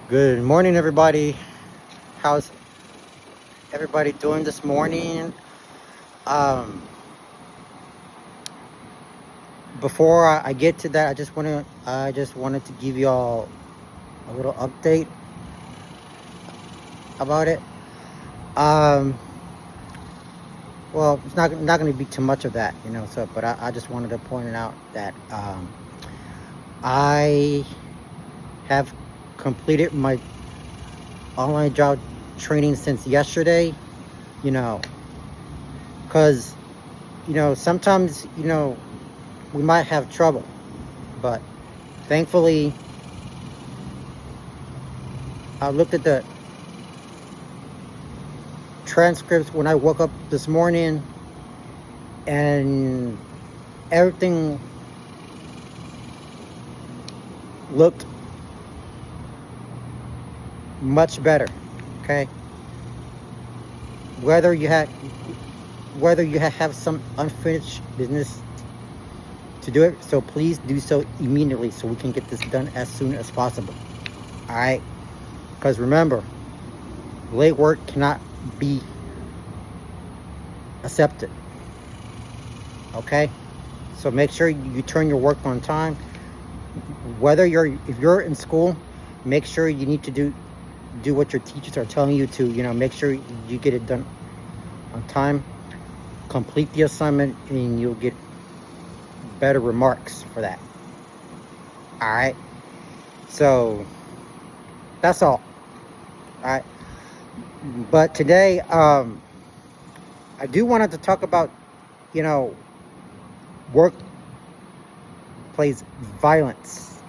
Good morning, everybody. How's everybody doing this morning? Um, before I get to that, I just wanted to give y'all a little update about it. Um, well, it's not going to be too much of that, you know. So, but I just wanted to point it out that I have completed my online job training since yesterday. You know, because sometimes we might have trouble, but thankfully I looked at the transcripts when I woke up this morning, and everything looked much better. Okay, whether you had have some unfinished business to do it, so please do so immediately so we can get this done as soon as possible. All right, because remember, late work cannot be accepted. Okay, so make sure you turn your work on time. Whether if you're in school, make sure you need to do what your teachers are telling you to. Make sure you get it done on time. Complete the assignment, and you'll get better remarks for that. All right. So that's all. All right. But today, I do wanted to talk about, workplace violence.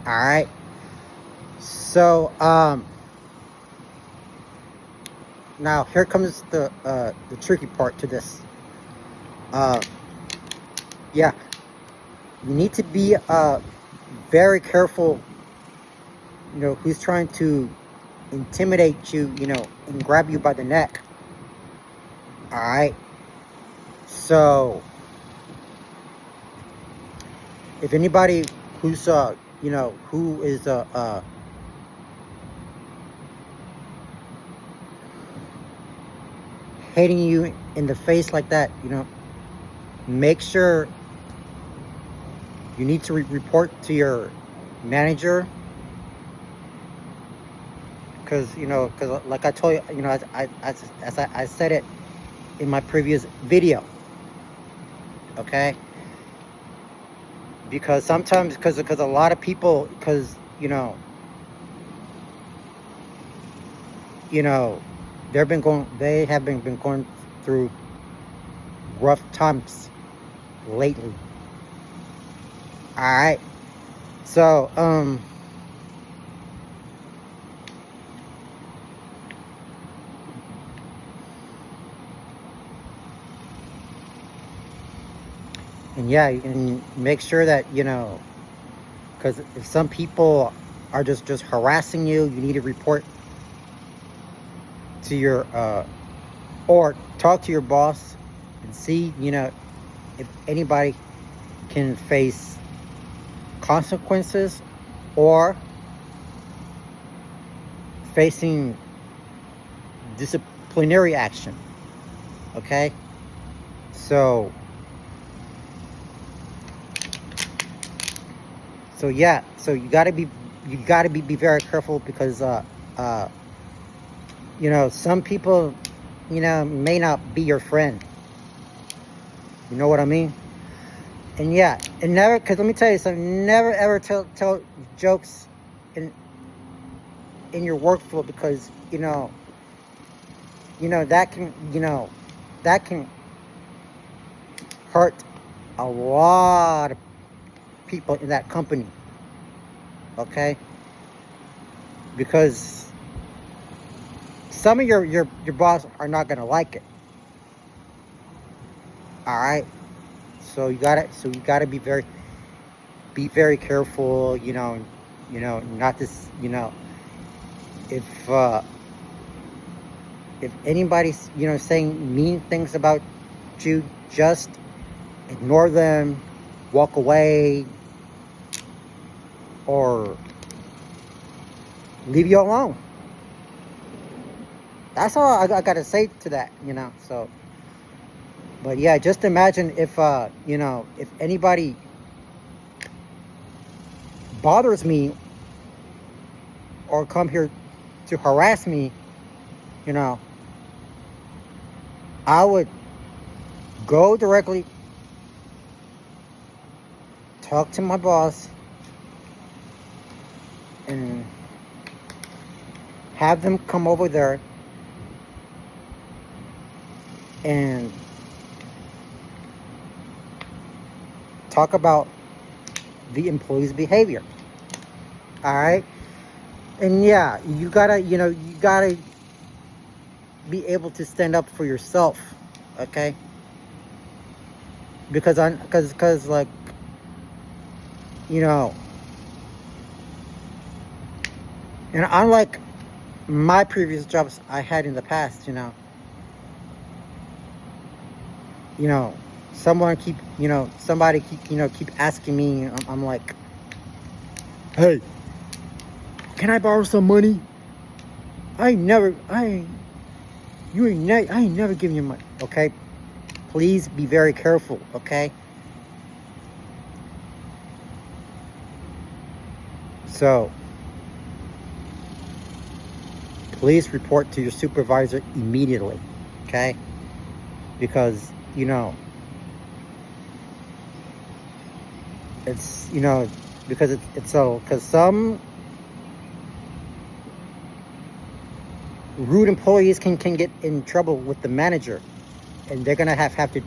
All right. So, now here comes the tricky part to this. Yeah, you need to be very careful. Who's trying to intimidate you, and grab you by the neck. All right. So, if anybody who's who is hating you in the face like that, make sure you need to report to your manager, because like I told you, as I said it in my previous video. Okay, because sometimes because a lot of people, because they have been going through rough times lately. All right. So and yeah, and make sure that because if some people are just harassing you, you need to report to your or talk to your boss and see if anybody can face consequences or facing disciplinary action. Okay, so yeah, so you got to be very careful, because some people may not be your friend. You know what I mean? And yeah, and never, because let me tell you something, never ever tell jokes in your workflow, because that can hurt a lot of people in that company. Okay, because some of your boss are not gonna like it. All right, so you gotta be very careful. Not this. If anybody's saying mean things about you, just ignore them, walk away, or leave you alone. That's all I gotta say to that, so. But yeah, just imagine if if anybody bothers me or come here to harass me, you know I would go directly, talk to my boss, and have them come over there and talk about the employee's behavior. All right. And yeah, you gotta be able to stand up for yourself. Okay. Because like, and unlike my previous jobs I had in the past, somebody keep asking me. I'm like, hey, can I borrow some money? I ain't never giving you money. Okay, please be very careful. Okay, so please report to your supervisor immediately. Okay, because it's because some rude employees can get in trouble with the manager, and they're gonna have to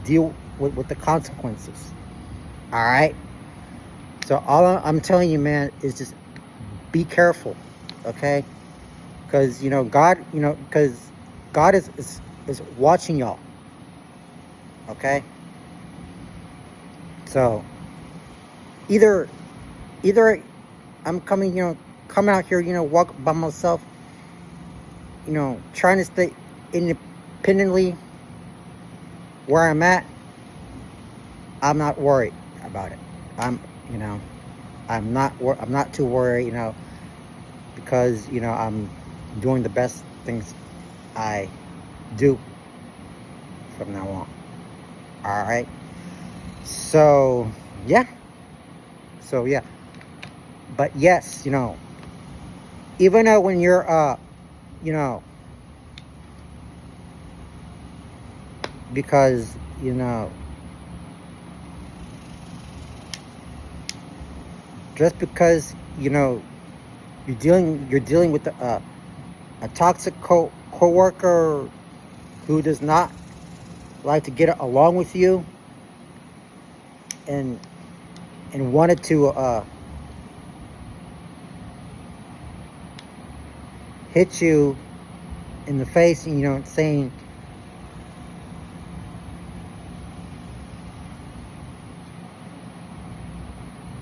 deal with the consequences. All right. So all I'm telling you, man, is just be careful. Okay, because God is watching y'all. Okay. So either I'm coming out here, walk by myself, trying to stay independently where I'm at. I'm not worried about it. I'm not too worried, because I'm doing the best things I do from now on. All right. So yeah. But yes, even when you're because just because you're dealing with a toxic coworker who does not like to get along with you and wanted to hit you in the face, saying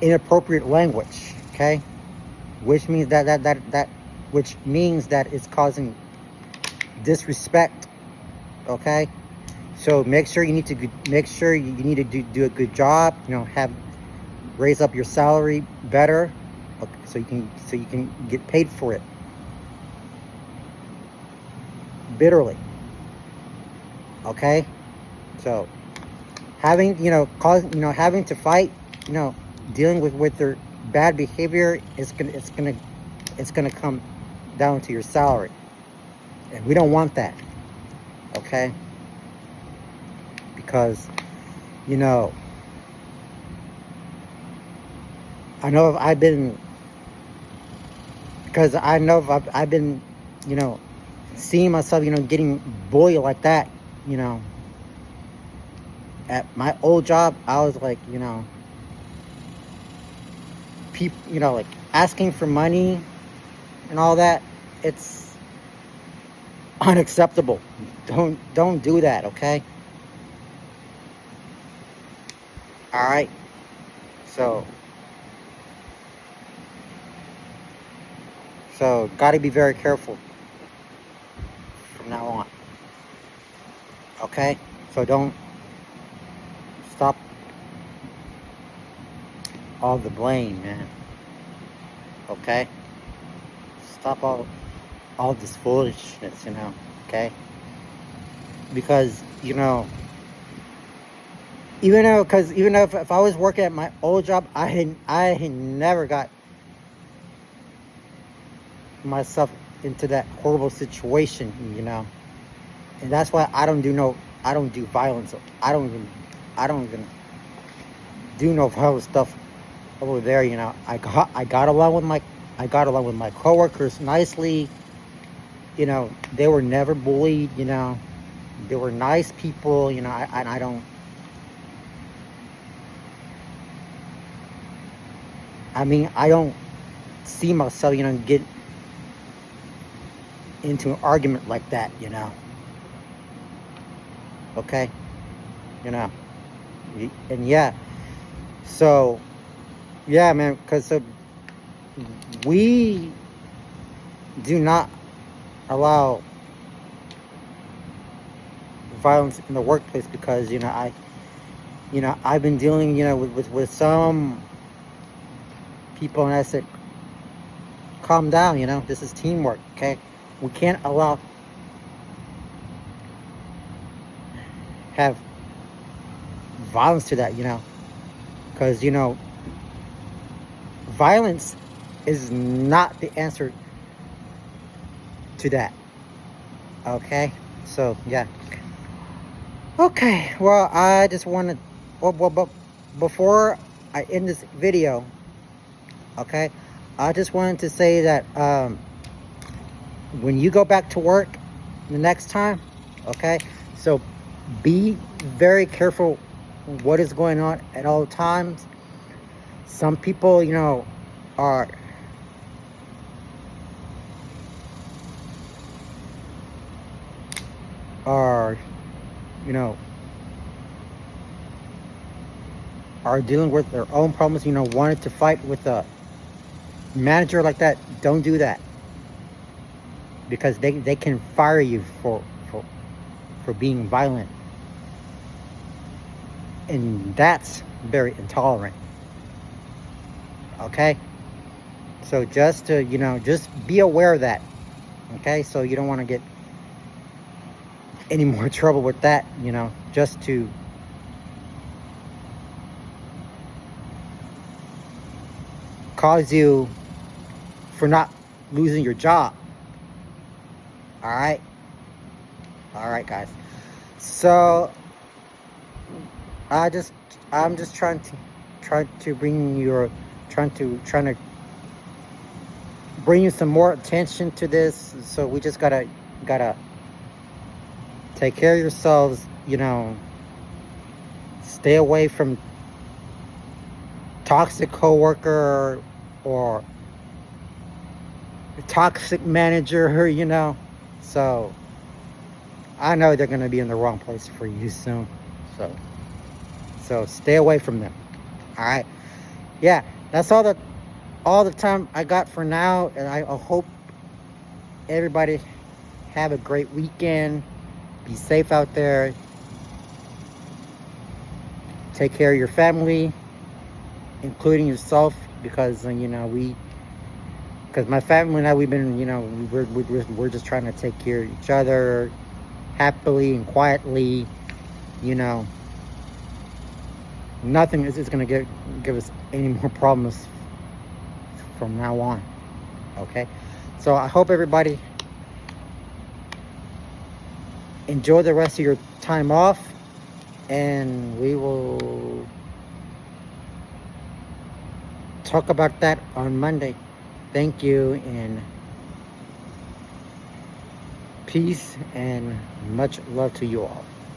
inappropriate language, okay, which means which means that it's causing disrespect. Okay, so make sure you need to do a good job, raise up your salary better, okay, so you can get paid for it bitterly. Okay, so having having to fight, dealing with their bad behavior, it's gonna come down to your salary, and we don't want that. Okay, because I know I've been seeing myself getting bullied like that. At my old job, I was like, people, like asking for money and all that. It's unacceptable. Don't do that. Okay. All right. So got to be very careful from now on. Okay. So don't stop all the blame, man. Okay. Stop all this foolishness, okay? Because, even though if I was working at my old job, I had never got myself into that horrible situation, and that's why I don't do violence. I don't even do no violent stuff over there. I got along with my coworkers nicely. They were never bullied. They were nice people. I don't. I don't see myself, get into an argument like that, okay? And yeah, so, yeah, man, because we do not allow violence in the workplace because, I've been dealing, with some people, and I said, calm down, this is teamwork, okay? We can't have violence to that, because, violence is not the answer to that, okay? So, yeah. Okay, well, I just want to, but before I end this video, okay, I just wanted to say that when you go back to work the next time, okay, so be very careful what is going on at all times. Some people, are are dealing with their own problems, wanted to fight with a manager like that. Don't do that, because they can fire you for being violent, and that's very intolerant, okay? So just to just be aware of that, okay? So you don't want to get any more trouble with that, just to cause you for not losing your job. All right, guys. So I'm just trying to bring you some more attention to this. So we just gotta take care of yourselves. Stay away from toxic coworker or toxic manager. So I know they're going to be in the wrong place for you soon. So stay away from them. All right. Yeah, that's all the time I got for now. And I hope everybody have a great weekend. Be safe out there. Take care of your family, including yourself, because because my family and I, we've been, we're just trying to take care of each other happily and quietly. Nothing is going to give us any more problems from now on, okay? So I hope everybody enjoy the rest of your time off, and we will talk about that on Monday. Thank you, and peace and much love to you all.